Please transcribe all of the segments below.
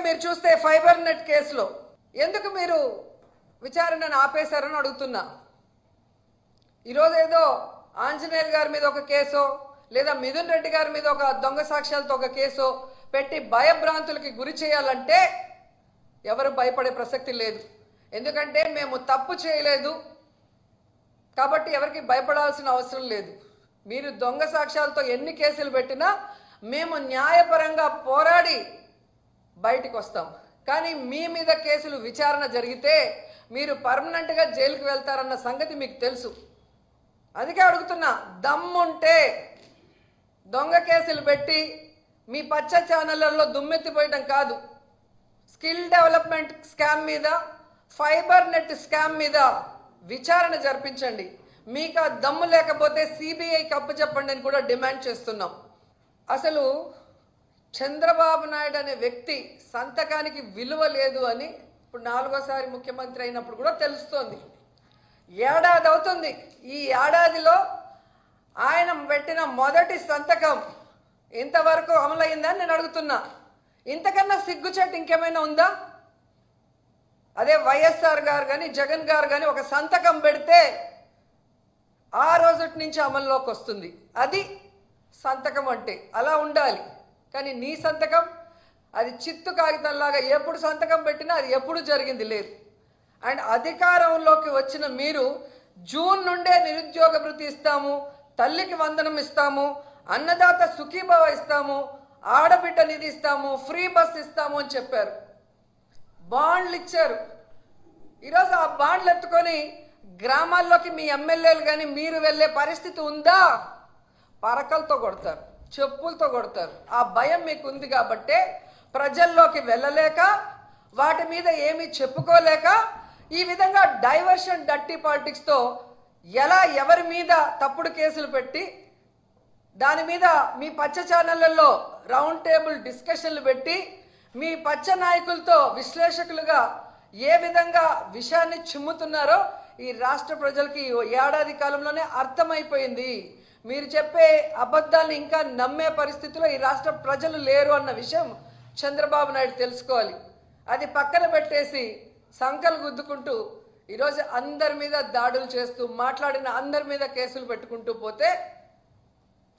మీరు చూస్తే fibre net కేసులో ఎందుకు మీరు విచారణను ఆపేశారని అడుగుతున్నా. ఈరోజు ఏదో ఆంజనేయులు గారి మీద ఒక కేసో లేదా మిథున్ రెడ్డి గారి మీద ఒక దొంగ సాక్ష్యాలతో ఒక కేసో పెట్టి భయభ్రాంతులకి గురి చేయాలంటే ఎవరు భయపడే ప్రసక్తి లేదు. ఎందుకంటే మేము తప్పు చేయలేదు కాబట్టి ఎవరికి భయపడాల్సిన అవసరం లేదు. మీరు దొంగ సాక్ష్యాలతో ఎన్ని కేసులు పెట్టినా మేము న్యాయపరంగా పోరాడి బయటికి వస్తాం. కానీ మీ మీద కేసులు విచారణ జరిగితే మీరు పర్మనెంట్గా జైలుకి వెళ్తారన్న సంగతి మీకు తెలుసు. అందుకే అడుగుతున్నా, దమ్ముంటే దొంగ కేసులు పెట్టి మీ పచ్చ ఛానళ్లలో దుమ్మెత్తిపోయడం కాదు, స్కిల్ డెవలప్మెంట్ స్కామ్ మీద, ఫైబర్ నెట్ స్కామ్ మీద విచారణ జరిపించండి. మీకు ఆ దమ్ము లేకపోతే సిబిఐకి అప్పచెప్పండి అని కూడా డిమాండ్ చేస్తున్నాం. అసలు చంద్రబాబు నాయుడు అనే వ్యక్తి సంతకానికి విలువ లేదు అని ఇప్పుడు 4వ ముఖ్యమంత్రి అయినప్పుడు కూడా తెలుస్తోంది. ఏడాది అవుతుంది. ఈ ఏడాదిలో ఆయన పెట్టిన మొదటి సంతకం ఇంతవరకు అమలైందని నేను అడుగుతున్నా. ఇంతకన్నా సిగ్గుచేటు ఇంకేమైనా ఉందా? అదే వైఎస్ఆర్ గారు కానీ జగన్ గారు కానీ ఒక సంతకం పెడితే ఆ రోజు నుంచి అమల్లోకి వస్తుంది. అది సంతకం అంటే అలా ఉండాలి. కానీ నీ సంతకం అది చిత్తు కాగితంలాగా ఎప్పుడు సంతకం పెట్టినా అది ఎప్పుడు జరిగింది లేదు. అండ్ అధికారంలోకి వచ్చిన మీరు జూన్ నుండే నిరుద్యోగ భృతి ఇస్తాము, తల్లికి వందనం ఇస్తాము, అన్నదాత సుఖీభవ ఇస్తాము, ఆడబిడ్డ నిధి ఇస్తాము, ఫ్రీ బస్ ఇస్తాము అని చెప్పారు. బాండ్లు ఇచ్చారు. ఈరోజు ఆ బాండ్లు ఎత్తుకొని గ్రామాల్లోకి మీ ఎమ్మెల్యేలు కానీ మీరు వెళ్ళే పరిస్థితి ఉందా? పరకలతో కొడతారు, చెప్పులతో కొడతారు. ఆ భయం మీకు ఉంది కాబట్టే ప్రజల్లోకి వెళ్ళలేక, వాటి మీద ఏమీ చెప్పుకోలేక ఈ విధంగా డైవర్షన్ డర్టీ పాలిటిక్స్తో ఎలా ఎవరి మీద తప్పుడు కేసులు పెట్టి దాని మీద మీ పచ్చ ఛానళ్లలో రౌండ్ టేబుల్ డిస్కషన్లు పెట్టి మీ పచ్చ నాయకులతో విశ్లేషకులుగా ఏ విధంగా విషయాన్ని చిమ్ముతున్నారో ఈ రాష్ట్ర ప్రజలకి ఏడాది కాలంలోనే అర్థమైపోయింది. మీరు చెప్పే అబద్ధాలను ఇంకా నమ్మే పరిస్థితిలో ఈ రాష్ట్ర ప్రజలు లేరు అన్న విషయం చంద్రబాబు నాయుడు తెలుసుకోవాలి. అది పక్కన పెట్టేసి సంకలు గుద్దుకుంటూ ఈరోజు అందరి మీద దాడులు చేస్తూ మాట్లాడిన అందరి మీద కేసులు పెట్టుకుంటూ పోతే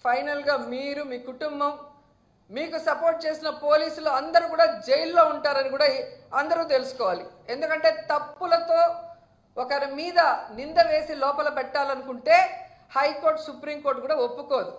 ఫైనల్గా మీరు, మీ కుటుంబం, మీకు సపోర్ట్ చేసిన పోలీసులు అందరూ కూడా జైల్లో ఉంటారని కూడా అందరూ తెలుసుకోవాలి. ఎందుకంటే తప్పులతో ఒకరి మీద నింద వేసి లోపల పెట్టాలనుకుంటే హైకోర్టు, సుప్రీంకోర్టు కూడా ఒప్పుకోదు.